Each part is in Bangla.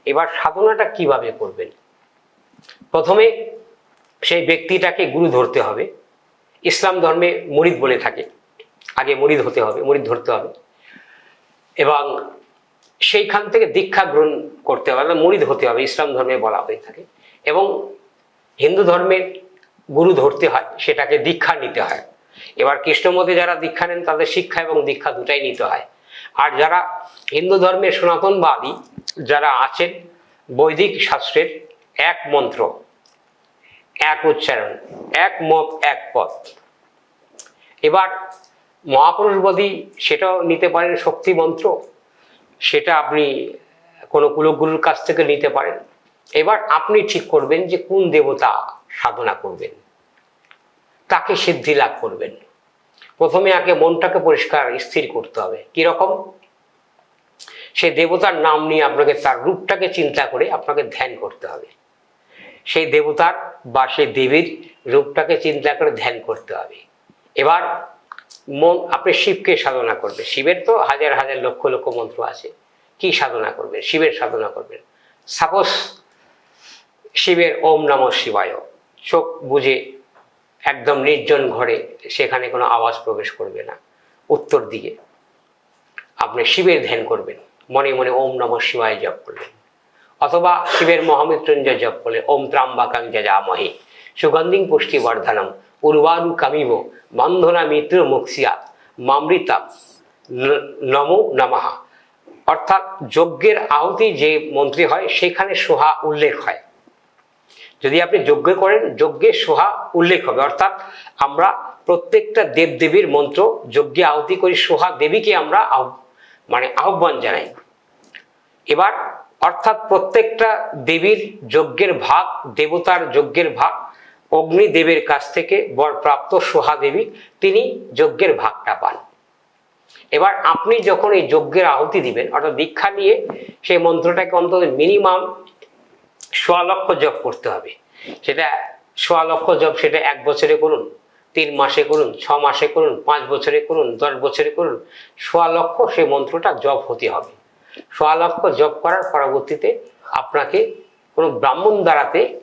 এবার সাধনাটা কিভাবে করবেন? প্রথমে সেই ব্যক্তিটাকে গুরু ধরতে হবে। ইসলাম ধর্মে মুরিদ বলে থাকে, আগে মুরিদ হতে হবে, মুরিদ ধরতে হবে এবং সেইখান থেকে দীক্ষা গ্রহণ করতে হবে, মুরিদ হতে হবে, ইসলাম ধর্মে বলা হয়ে থাকে। এবং হিন্দু ধর্মের গুরু ধরতে হয়, সেটাকে দীক্ষা নিতে হয়। এবার কৃষ্ণমতে যারা দীক্ষা নেন তাদের শিক্ষা এবং দীক্ষা দুটাই নিতে হয়। আর যারা হিন্দু ধর্মের সনাতনবাদী যারা আছেন, বৈদিক শাস্ত্রের এক মন্ত্র, এক উচ্চারণ, এক মত, এক পথ। এবার মহাপুরুষবাদী সেটাও নিতে পারেন, শক্তি মন্ত্র, সেটা আপনি কোনো কুলগুরুর কাছ থেকে নিতে পারেন। এবার আপনি ঠিক করবেন যে কোন দেবতা সাধনা করবেন, তাকে সিদ্ধি লাভ করবেন। প্রথমে আগে মনটাকে পরিষ্কার স্থির করতে হবে। কিরকম? সেই দেবতার নাম নিয়ে আপনাকে তার রূপটাকে চিন্তা করে আপনাকে ধ্যান করতে হবে। সেই দেবতার বা সেই দেবীর রূপটাকে চিন্তা করে ধ্যান করতে হবে। এবার মন, আপনি শিবকে সাধনা করবেন। শিবের তো হাজার হাজার লক্ষ লক্ষ মন্ত্র আছে। কি সাধনা করবেন? শিবের সাধনা করবেন। সাপোজ শিবের ওম নমঃ শিবায়, চোখ বুঝে একদম নির্জন ঘরে, সেখানে কোনো আওয়াজ প্রবেশ করবে না, উত্তর দিকে আপনি শিবের ধ্যান করবেন, মনে মনে ওম নমঃ শিবায় জপ করলেন। অথবা শিবের মহামৃত্যুঞ্জয় জপ করলে ওম ত্রাম্বাকাং যজামহে সুগন্ধিং পুষ্টিবর্ধনম উর্বারুকমিব বন্ধনা মিত্র মুক্সিয়া মামৃতা নমো নমঃ। অর্থাৎ যজ্ঞের আহুতি যে মন্ত্রে হয় সেখানে সোহা উল্লেখ হয়। যদি আপনি যজ্ঞ করেন, যজ্ঞে সোহা উল্লেখ হবে। অর্থাৎ আমরা প্রত্যেকটা দেবদেবীর মন্ত্র যজ্ঞে আহুতি করি, সোহা দেবীকে আমরা আহ্বান জানাই। এবার অর্থাৎ প্রত্যেকটা দেবীর যজ্ঞের ভাগ, দেবতার যজ্ঞের ভাগ অগ্নিদেবের কাছ থেকে বরপ্রাপ্ত সোহা দেবী, তিনি যজ্ঞের ভাগটা পান। এবার আপনি যখন এই যজ্ঞের আহুতি দিবেন, অর্থাৎ দীক্ষা নিয়ে সেই মন্ত্রটাকে অন্তত মিনিমাম ১.৫ লক্ষ জপ করতে হবে। সেটা ১.৫ লক্ষ জপ, সেটা ১ বছরে করুন, ৩ মাসে করুন, ৬ মাসে করুন, ৫ বছরে করুন, ১০ বছরে করুন, ১.৫ লক্ষ সেই মন্ত্রটা জপ হতে হবে। ১.৫ লক্ষ জপ করার পরবর্তীতে আপনাকে কোনো ব্রাহ্মণ দ্বারাতে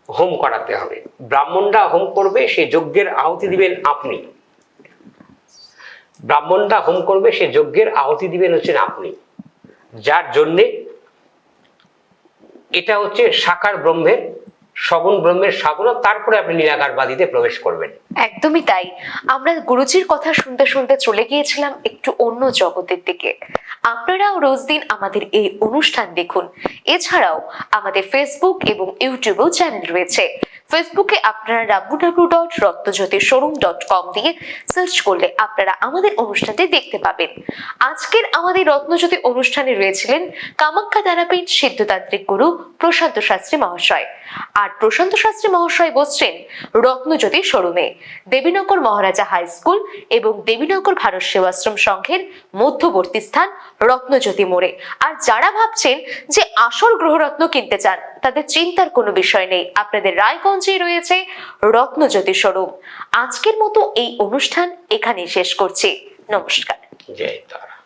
হোম করাতে হবে। ব্রাহ্মণরা হোম করবে, সেই যজ্ঞের আহুতি দিবেন আপনি। ব্রাহ্মণরা হোম করবে, সেই যজ্ঞের আহুতি দিবেন হচ্ছেন আপনি। যার জন্যে এটা হচ্ছে সাকার ব্রহ্মের, সগুণ ব্রহ্মের সাধনা, তারপরে আপনি নিরাকারবাদীতে প্রবেশ করবেন। একদমই তাই। আমরা গুরুজির কথা শুনতে শুনতে চলে গিয়েছিলাম একটু অন্য জগতের দিকে। আপনারাও রোজ দিন আমাদের এই অনুষ্ঠান দেখুন। এছাড়াও আমাদের ফেসবুক এবং ইউটিউবেও চ্যানেল রয়েছে। ফেসবুকে আপনারা www.রত্নজ্যোতিশোরুম.com দিয়ে সার্চ করলে আপনারা আমাদের অনুষ্ঠানটি দেখতে পাবেন। আজকের আমাদের রত্নজ্যোতি অনুষ্ঠানে রয়েছিলেন কামাখ্যা তারাপীঠ সিদ্ধতান্ত্রিক গুরু প্রশান্ত শাস্ত্রী মহাশয়। আর প্রশান্ত শাস্ত্রী মহাশয় বসছেন রত্নজ্যোতি শোরুমে, দেবীনগর মহারাজা হাই স্কুল এবং দেবীনগর ভারত সেবাশ্রম সংঘের মধ্যবর্তী স্থান রত্নজ্যোতি মোড়ে। আর যারা ভাবছেন যে আসল গ্রহরত্ন কিনতে চান, তাদের চিন্তার কোনো বিষয় নেই। আপনাদের রায়গঞ্জে রয়েছে রত্নজ্যোতি শোরুম। আজকের মতো এই অনুষ্ঠান এখানেই শেষ করছি। নমস্কার। জয় তারা।